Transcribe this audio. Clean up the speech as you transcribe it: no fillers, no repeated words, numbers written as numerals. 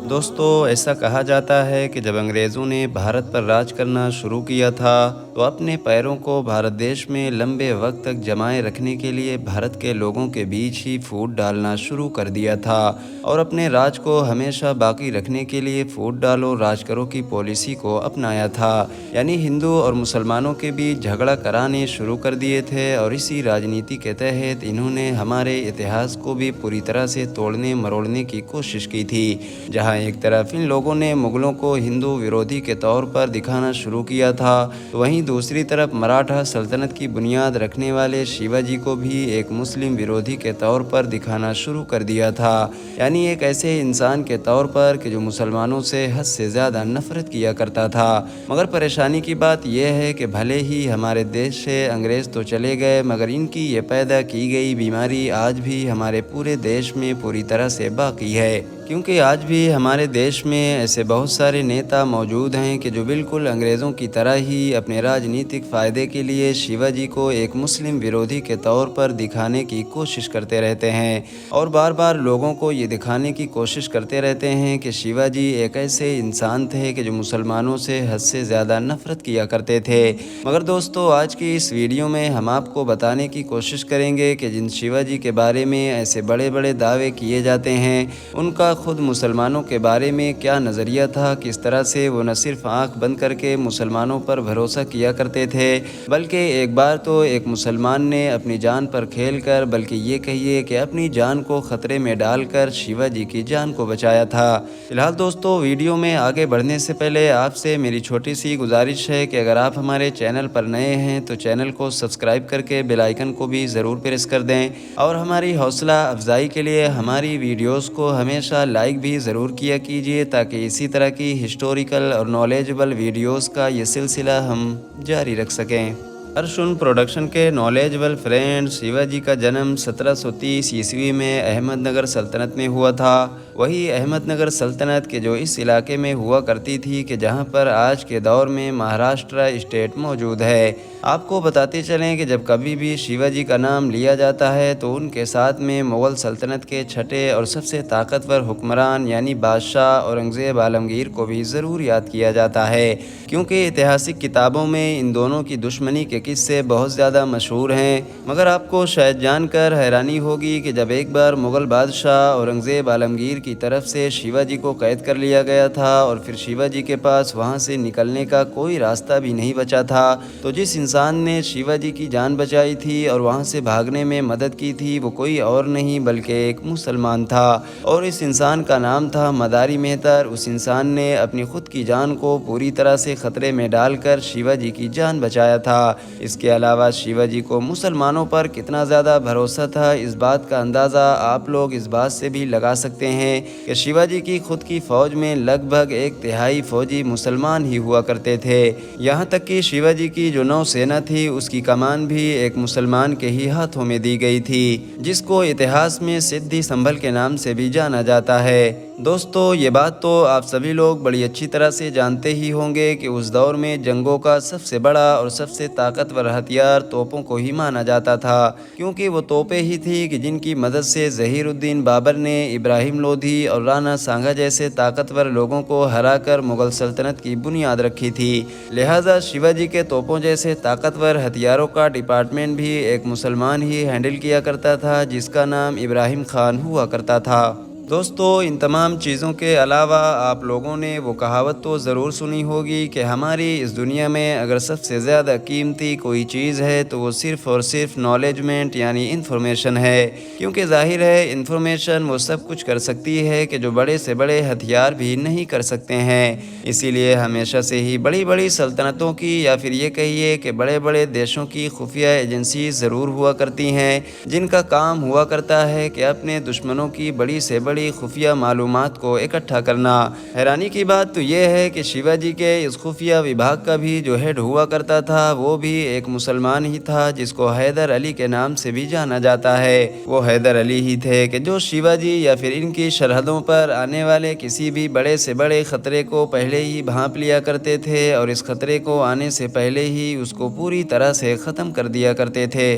دوستو ایسا کہا جاتا ہے کہ جب انگریزوں نے بھارت پر راج کرنا شروع کیا تھا تو اپنے پیروں کو بھارت دیش میں لمبے وقت تک جمائے رکھنے کے لیے بھارت کے لوگوں کے بیچ ہی پھوٹ ڈالنا شروع کر دیا تھا اور اپنے راج کو ہمیشہ باقی رکھنے کے لیے پھوٹ ڈالو راج کرو کی پالیسی کو اپنایا تھا، یعنی ہندو اور مسلمانوں کے بیچ جھگڑا کرانے شروع کر دیے تھے اور اسی راجنیتی کے تحت انہوں نے ہمارے اتہاس کو بھی پوری طرح سے توڑنے مروڑنے کی کوشش کی تھی۔ جہاں ایک طرف ان لوگوں نے مغلوں کو ہندو ویرودھی کے طور پر دکھانا شروع کیا تھا تو وہیں دوسری طرف مراٹھا سلطنت کی بنیاد رکھنے والے شیواجی کو بھی ایک مسلم ویرودھی کے طور پر دکھانا شروع کر دیا تھا، یعنی ایک ایسے انسان کے طور پر کہ جو مسلمانوں سے حد سے زیادہ نفرت کیا کرتا تھا۔ مگر پریشانی کی بات یہ ہے کہ بھلے ہی ہمارے دیش سے انگریز تو چلے گئے مگر ان کی یہ پیدا کی گئی بیماری آج بھی ہمارے پورے دیش میں پوری طرح سے باقی ہے، کیونکہ آج بھی ہمارے دیش میں ایسے بہت سارے نیتا موجود ہیں کہ جو بالکل انگریزوں کی طرح ہی اپنے راجنیتک فائدے کے لیے شیواجی کو ایک مسلم ویرودھی کے طور پر دکھانے کی کوشش کرتے رہتے ہیں اور بار بار لوگوں کو یہ دکھانے کی کوشش کرتے رہتے ہیں کہ شیواجی ایک ایسے انسان تھے کہ جو مسلمانوں سے حد سے زیادہ نفرت کیا کرتے تھے۔ مگر دوستو آج کی اس ویڈیو میں ہم آپ کو بتانے کی کوشش کریں گے کہ جن شیواجی کے بارے میں ایسے بڑے بڑے دعوے کیے جاتے ہیں ان کا خود مسلمانوں کے بارے میں کیا نظریہ تھا، کس طرح سے وہ نہ صرف آنکھ بند کر کے مسلمانوں پر بھروسہ کیا کرتے تھے بلکہ ایک بار تو ایک مسلمان نے اپنی جان پر کھیل کر بلکہ یہ کہیے کہ اپنی جان کو خطرے میں ڈال کر شیواجی کی جان کو بچایا تھا۔ فی الحال دوستو ویڈیو میں آگے بڑھنے سے پہلے آپ سے میری چھوٹی سی گزارش ہے کہ اگر آپ ہمارے چینل پر نئے ہیں تو چینل کو سبسکرائب کر کے بیل آئیکن کو بھی ضرور پریس کر دیں اور ہماری حوصلہ افزائی کے لیے ہماری ویڈیوز کو ہمیشہ لائک بھی ضرور کیا کیجیے تاکہ اسی طرح کی ہسٹوریکل اور نالجبل ویڈیوز کا یہ سلسلہ ہم جاری رکھ سکیں۔ ارشن پروڈکشن کے نالجبل فرینڈ، شیواجی کا جنم 1730 عیسوی میں احمد نگر سلطنت میں ہوا تھا، وہی احمد نگر سلطنت کے جو اس علاقے میں ہوا کرتی تھی کہ جہاں پر آج کے دور میں مہاراشٹرا اسٹیٹ موجود ہے۔ آپ کو بتاتے چلیں کہ جب کبھی بھی شیواجی کا نام لیا جاتا ہے تو ان کے ساتھ میں مغل سلطنت کے چھٹے اور سب سے طاقتور حکمران یعنی بادشاہ اورنگزیب عالمگیر کو بھی ضرور یاد کیا جاتا ہے، کیونکہ اتہاسک کتابوں میں ان دونوں کی دشمنی کے قصے بہت زیادہ مشہور ہیں۔ مگر آپ کو شاید جان کر حیرانی ہوگی کہ جب ایک بار مغل بادشاہ اورنگزیب عالمگیر کی طرف سے شیواجی کو قید کر لیا گیا تھا اور پھر شیواجی کے پاس وہاں سے نکلنے کا کوئی راستہ بھی نہیں بچا تھا تو جس انسان نے شیواجی کی جان بچائی تھی اور وہاں سے بھاگنے میں مدد کی تھی وہ کوئی اور نہیں بلکہ ایک مسلمان تھا اور اس انسان کا نام تھا مداری مہتر۔ اس انسان نے اپنی خود کی جان کو پوری طرح سے خطرے میں ڈال کر شیواجی کی جان بچایا تھا۔ اس کے علاوہ شیواجی کو مسلمانوں پر کتنا زیادہ بھروسہ تھا اس بات کا اندازہ آپ لوگ اس بات سے بھی لگا سکتے ہیں کہ شیواجی کی خود کی فوج میں لگ بھگ 1/3 فوجی مسلمان ہی ہوا کرتے تھے، یہاں تک کہ شیواجی کی جو نو سینا تھی اس کی کمان بھی ایک مسلمان کے ہی ہاتھوں میں دی گئی تھی، جس کو اتہاس میں سدھی سنبھل کے نام سے بھی جانا جاتا ہے۔ دوستو یہ بات تو آپ سبھی لوگ بڑی اچھی طرح سے جانتے ہی ہوں گے کہ اس دور میں جنگوں کا سب سے بڑا اور سب سے طاقتور ہتھیار توپوں کو ہی مانا جاتا تھا، کیونکہ وہ توپیں ہی تھی کہ جن کی مدد سے ظہیر الدین بابر نے ابراہیم لودھی اور رانا سانگا جیسے طاقتور لوگوں کو ہرا کر مغل سلطنت کی بنیاد رکھی تھی۔ لہٰذا شیواجی کے توپوں جیسے طاقتور ہتھیاروں کا ڈپارٹمنٹ بھی ایک مسلمان ہی ہینڈل کیا کرتا تھا جس کا نام ابراہیم خان ہوا کرتا تھا۔ دوستو ان تمام چیزوں کے علاوہ آپ لوگوں نے وہ کہاوت تو ضرور سنی ہوگی کہ ہماری اس دنیا میں اگر سب سے زیادہ قیمتی کوئی چیز ہے تو وہ صرف اور صرف نالجمنٹ یعنی انفارمیشن ہے، کیونکہ ظاہر ہے انفارمیشن وہ سب کچھ کر سکتی ہے کہ جو بڑے سے بڑے ہتھیار بھی نہیں کر سکتے ہیں۔ اسی لیے ہمیشہ سے ہی بڑی بڑی سلطنتوں کی یا پھر یہ کہیے کہ بڑے بڑے دیشوں کی خفیہ ایجنسیز ضرور ہوا کرتی ہیں جن کا کام ہوا کرتا ہے کہ اپنے دشمنوں کی بڑی سے بڑی خفیہ معلومات کو اکٹھا کرنا۔ حیرانی کی بات تو یہ ہے کہ شیواجی کے اس خفیہ وبھاگ کا بھی جو ہیڈ ہوا کرتا تھا وہ بھی ایک مسلمان ہی تھا جس کو حیدر علی کے نام سے بھی جانا جاتا ہے۔ وہ حیدر علی ہی تھے کہ جو شیواجی یا پھر ان کی سرحدوں پر آنے والے کسی بھی بڑے سے بڑے خطرے کو پہلے ہی بھانپ لیا کرتے تھے اور اس خطرے کو آنے سے پہلے ہی اس کو پوری طرح سے ختم کر دیا کرتے تھے۔